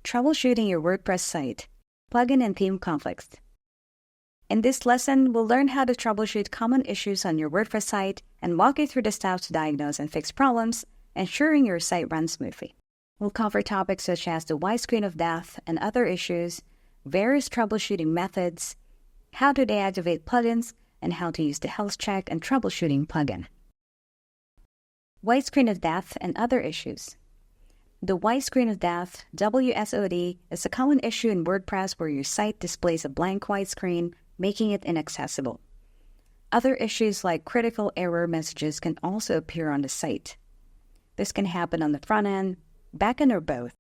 Troubleshooting your WordPress site, plugin and theme conflicts. In this lesson, we'll learn how to troubleshoot common issues on your WordPress site and walk you through the steps to diagnose and fix problems, ensuring your site runs smoothly. We'll cover topics such as the white screen of death and other issues, various troubleshooting methods, how to deactivate plugins, and how to use the health check and troubleshooting plugin. White screen of death and other issues. The white screen of death, WSOD, is a common issue in WordPress where your site displays a blank white screen, making it inaccessible. Other issues like critical error messages can also appear on the site. This can happen on the front end, back end, or both.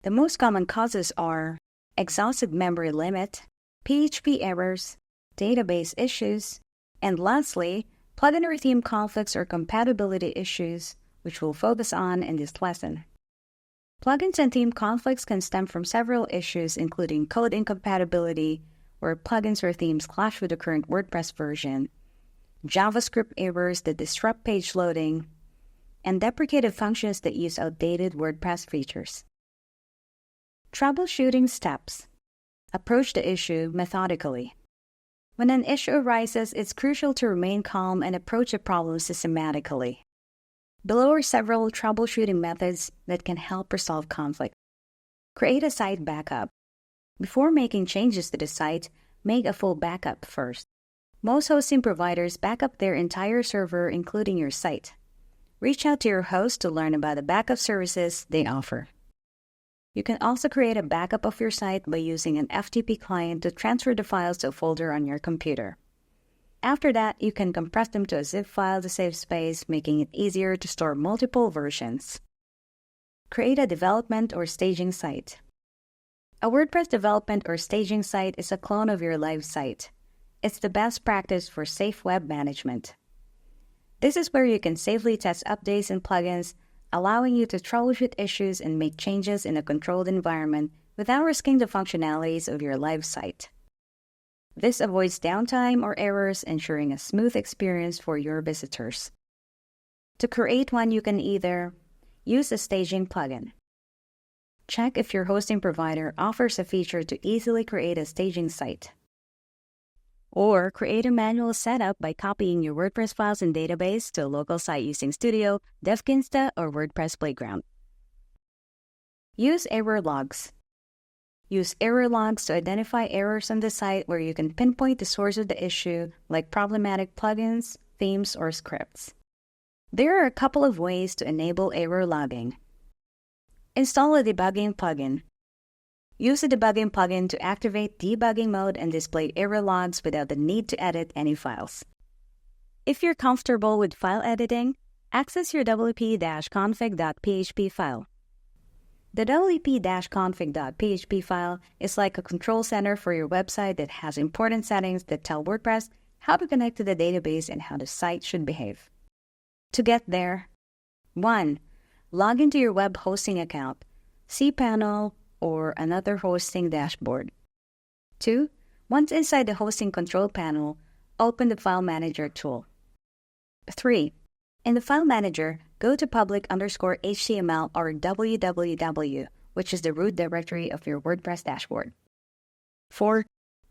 The most common causes are exhausted memory limit, PHP errors, database issues, and lastly, plugin or theme conflicts or compatibility issues, which we'll focus on in this lesson. Plugins and theme conflicts can stem from several issues, including code incompatibility, where plugins or themes clash with the current WordPress version, JavaScript errors that disrupt page loading, and deprecated functions that use outdated WordPress features. Troubleshooting steps. Approach the issue methodically. When an issue arises, it's crucial to remain calm and approach the problem systematically. Below are several troubleshooting methods that can help resolve conflict. Create a site backup. Before making changes to the site, make a full backup first. Most hosting providers back up their entire server, including your site. Reach out to your host to learn about the backup services they offer. You can also create a backup of your site by using an FTP client to transfer the files to a folder on your computer. After that, you can compress them to a zip file to save space, making it easier to store multiple versions. Create a development or staging site. A WordPress development or staging site is a clone of your live site. It's the best practice for safe web management. This is where you can safely test updates and plugins, allowing you to troubleshoot issues and make changes in a controlled environment without risking the functionalities of your live site. This avoids downtime or errors, ensuring a smooth experience for your visitors. To create one, you can either use a staging plugin. Check if your hosting provider offers a feature to easily create a staging site. Or create a manual setup by copying your WordPress files and database to a local site using Studio, DevKinsta, or WordPress Playground. Use error logs. Use error logs to identify errors on the site where you can pinpoint the source of the issue, like problematic plugins, themes, or scripts. There are a couple of ways to enable error logging. Install a debugging plugin. Use a debugging plugin to activate debugging mode and display error logs without the need to edit any files. If you're comfortable with file editing, access your wp-config.php file. The wp-config.php file is like a control center for your website that has important settings that tell WordPress how to connect to the database and how the site should behave. To get there, 1. Log into your web hosting account, cPanel, or another hosting dashboard. 2. Once inside the hosting control panel, open the File Manager tool. 3. In the File Manager, go to public_HTML or www, which is the root directory of your WordPress dashboard. 4.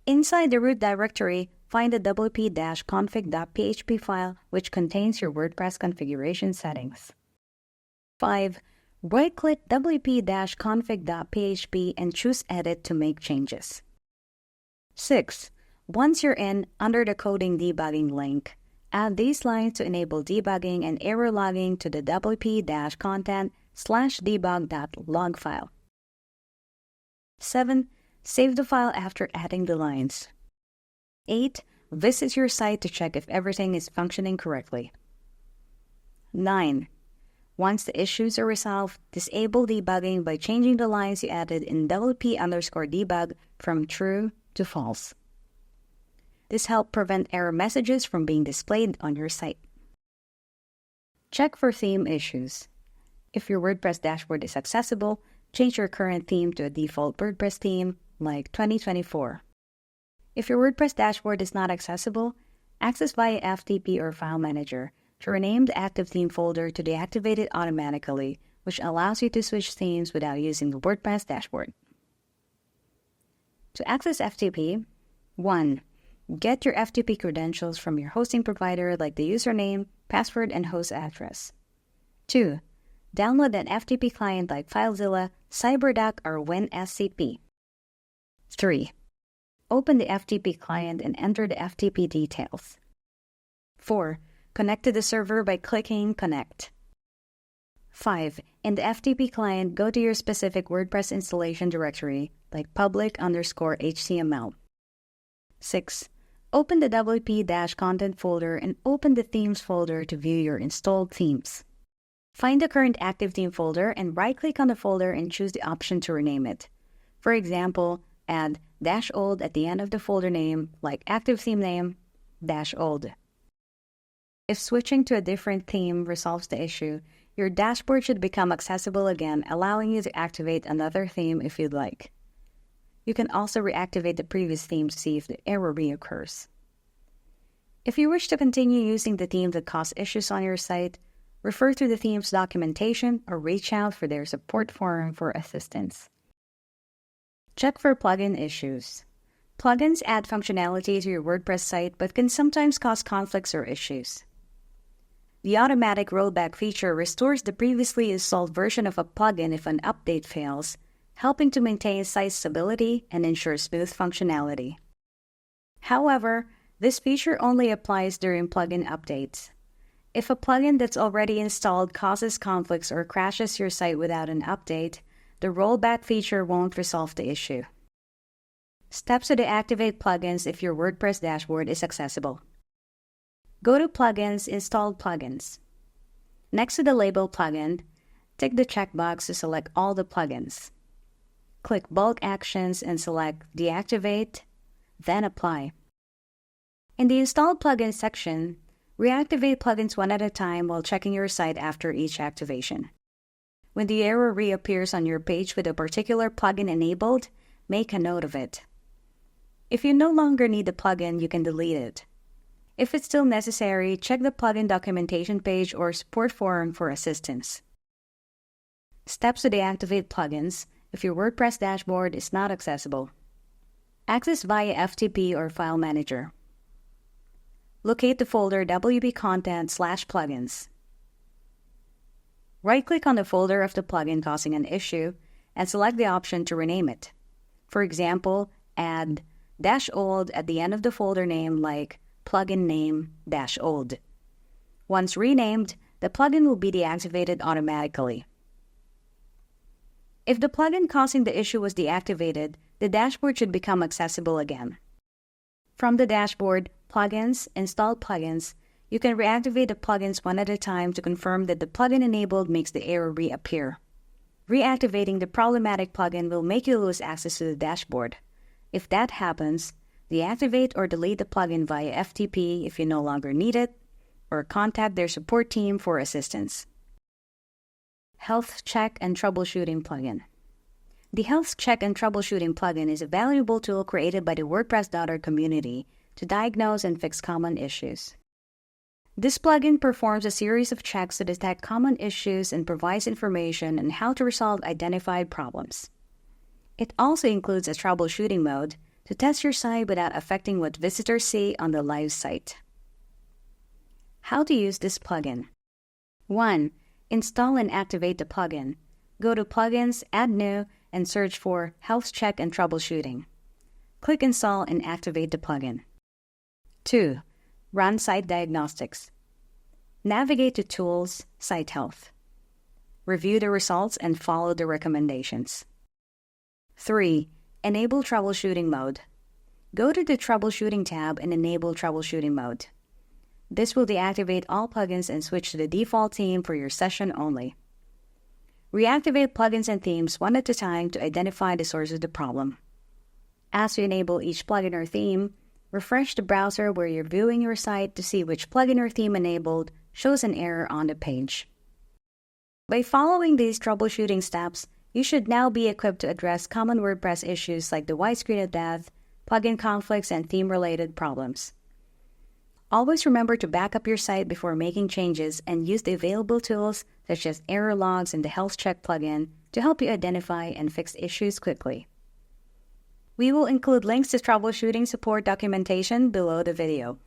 Inside the root directory, find the wp-config.php file, which contains your WordPress configuration settings. 5. Right-click wp-config.php and choose Edit to make changes. 6. Once you're in, under the coding debugging link, add these lines to enable debugging and error logging to the wp-content/debug.log file. 7. Save the file after adding the lines. 8. Visit your site to check if everything is functioning correctly. 9. Once the issues are resolved, disable debugging by changing the lines you added in wp_debug from true to false. This helps prevent error messages from being displayed on your site. Check for theme issues. If your WordPress dashboard is accessible, change your current theme to a default WordPress theme like 2024. If your WordPress dashboard is not accessible, access via FTP or File Manager to rename the active theme folder to deactivate it automatically, which allows you to switch themes without using the WordPress dashboard. To access FTP, 1. Get your FTP credentials from your hosting provider like the username, password, and host address. 2. Download an FTP client like FileZilla, CyberDuck, or WinSCP. 3. Open the FTP client and enter the FTP details. 4. Connect to the server by clicking Connect. 5. In the FTP client, go to your specific WordPress installation directory like public_HTML. 6. Open the WP-content folder and open the themes folder to view your installed themes. Find the current active theme folder and right-click on the folder and choose the option to rename it. For example, add -old at the end of the folder name like active theme name -old. If switching to a different theme resolves the issue, your dashboard should become accessible again, allowing you to activate another theme if you'd like. You can also reactivate the previous theme to see if the error reoccurs. If you wish to continue using the theme that caused issues on your site, refer to the theme's documentation or reach out for their support forum for assistance. Check for plugin issues. Plugins add functionality to your WordPress site but can sometimes cause conflicts or issues. The automatic rollback feature restores the previously installed version of a plugin if an update fails, helping to maintain site stability and ensure smooth functionality. However, this feature only applies during plugin updates. If a plugin that's already installed causes conflicts or crashes your site without an update, the rollback feature won't resolve the issue. Steps to deactivate plugins if your WordPress dashboard is accessible. Go to Plugins, Install Plugins. Next to the label Plugin, tick the checkbox to select all the plugins. Click Bulk Actions and select Deactivate, then Apply. In the Install Plugins section, reactivate plugins one at a time while checking your site after each activation. When the error reappears on your page with a particular plugin enabled, make a note of it. If you no longer need the plugin, you can delete it. If it's still necessary, check the plugin documentation page or support forum for assistance. Steps to deactivate plugins if your WordPress dashboard is not accessible. Access via FTP or File Manager. Locate the folder wp-content/plugins. Right-click on the folder of the plugin causing an issue and select the option to rename it. For example, add -old at the end of the folder name like plugin name -old. Once renamed, the plugin will be deactivated automatically. If the plugin causing the issue was deactivated, the dashboard should become accessible again. From the dashboard, Plugins, Install Plugins, you can reactivate the plugins one at a time to confirm that the plugin enabled makes the error reappear. Reactivating the problematic plugin will make you lose access to the dashboard. If that happens, deactivate or delete the plugin via FTP if you no longer need it, or contact their support team for assistance. Health Check and Troubleshooting Plugin. The Health Check and Troubleshooting plugin is a valuable tool created by the WordPress community to diagnose and fix common issues. This plugin performs a series of checks to detect common issues and provides information on how to resolve identified problems. It also includes a troubleshooting mode to test your site without affecting what visitors see on the live site. How to use this plugin. 1. Install and activate the plugin. Go to Plugins, Add New, and search for Health Check and Troubleshooting. Click Install and activate the plugin. 2. Run Site Diagnostics. Navigate to Tools, Site Health. Review the results and follow the recommendations. 3. Enable Troubleshooting Mode. Go to the Troubleshooting tab and enable Troubleshooting Mode. This will deactivate all plugins and switch to the default theme for your session only. Reactivate plugins and themes one at a time to identify the source of the problem. As you enable each plugin or theme, refresh the browser where you're viewing your site to see which plugin or theme enabled shows an error on the page. By following these troubleshooting steps, you should now be equipped to address common WordPress issues like the white screen of death, plugin conflicts, and theme-related problems. Always remember to back up your site before making changes and use the available tools such as error logs and the health check plugin to help you identify and fix issues quickly. We will include links to troubleshooting support documentation below the video.